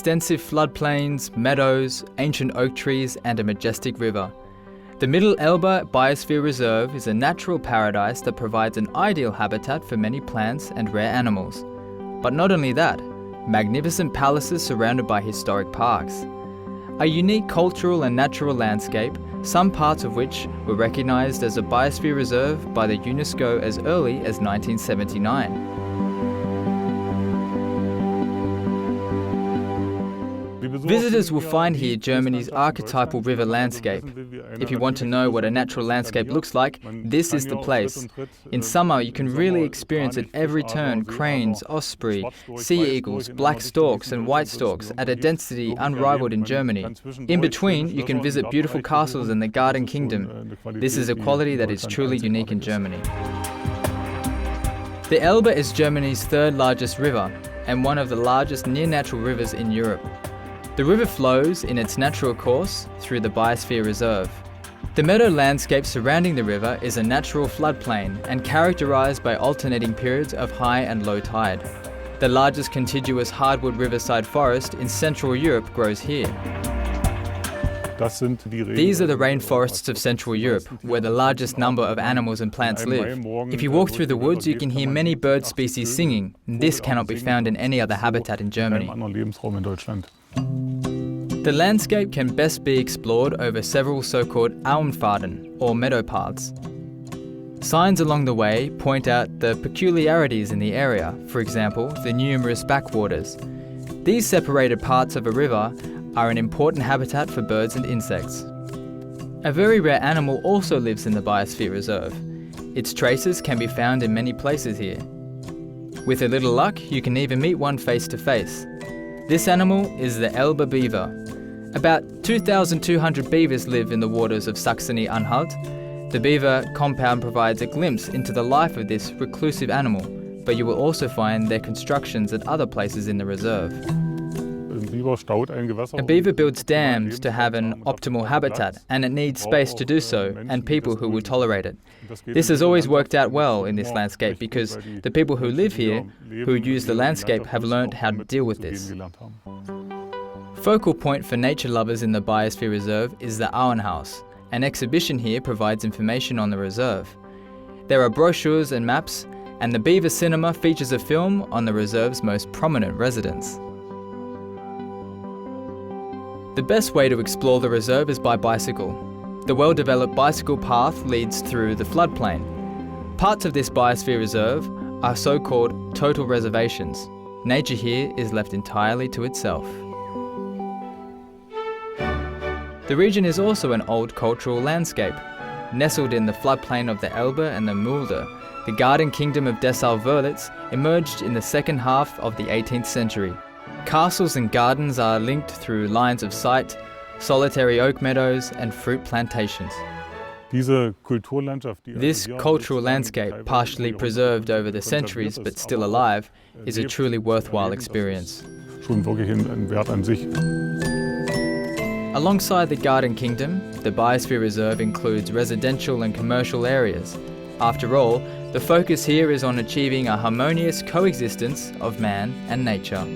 extensive floodplains, meadows, ancient oak trees and a majestic river. The Mittelelbe Biosphere Reserve is a natural paradise that provides an ideal habitat for many plants and rare animals. But not only that, magnificent palaces surrounded by historic parks. A unique cultural and natural landscape, some parts of which were recognized as a biosphere reserve by the UNESCO as early as 1979. Visitors will find here Germany's archetypal river landscape. If you want to know what a natural landscape looks like, this is the place. In summer, you can really experience at every turn cranes, osprey, sea eagles, black storks and white storks at a density unrivaled in Germany. In between, you can visit beautiful castles in the Garden Kingdom. This is a quality that is truly unique in Germany. The Elbe is Germany's third largest river and one of the largest near-natural rivers in Europe. The river flows in its natural course through the Biosphere Reserve. The meadow landscape surrounding the river is a natural floodplain and characterized by alternating periods of high and low tide. The largest contiguous hardwood riverside forest in Central Europe grows here. These are the rainforests of Central Europe, where the largest number of animals and plants live. If you walk through the woods, you can hear many bird species singing. This cannot be found in any other habitat in Germany. The landscape can best be explored over several so-called Auenpfaden, or meadow paths. Signs along the way point out the peculiarities in the area, for example, the numerous backwaters. These separated parts of a river are an important habitat for birds and insects. A very rare animal also lives in the Biosphere Reserve. Its traces can be found in many places here. With a little luck, you can even meet one face to face. This animal is the Elbe Beaver. About 2,200 beavers live in the waters of Saxony-Anhalt. The beaver compound provides a glimpse into the life of this reclusive animal, but you will also find their constructions at other places in the reserve. A beaver builds dams to have an optimal habitat, and it needs space to do so, and people who will tolerate it. This has always worked out well in this landscape because the people who live here, who use the landscape, have learned how to deal with this. Focal point for nature lovers in the Biosphere Reserve is the Auenhaus. An exhibition here provides information on the reserve. There are brochures and maps, and the Beaver Cinema features a film on the reserve's most prominent residents. The best way to explore the reserve is by bicycle. The well-developed bicycle path leads through the floodplain. Parts of this Biosphere Reserve are so-called total reservations. Nature here is left entirely to itself. The region is also an old cultural landscape. Nestled in the floodplain of the Elbe and the Mulde, the Garden Kingdom of Dessau-Roßlau emerged in the second half of the 18th century. Castles and gardens are linked through lines of sight, solitary oak meadows and fruit plantations. This cultural landscape, partially preserved over the centuries but still alive, is a truly worthwhile experience. Alongside the Garden Kingdom, the Biosphere Reserve includes residential and commercial areas. After all, the focus here is on achieving a harmonious coexistence of man and nature.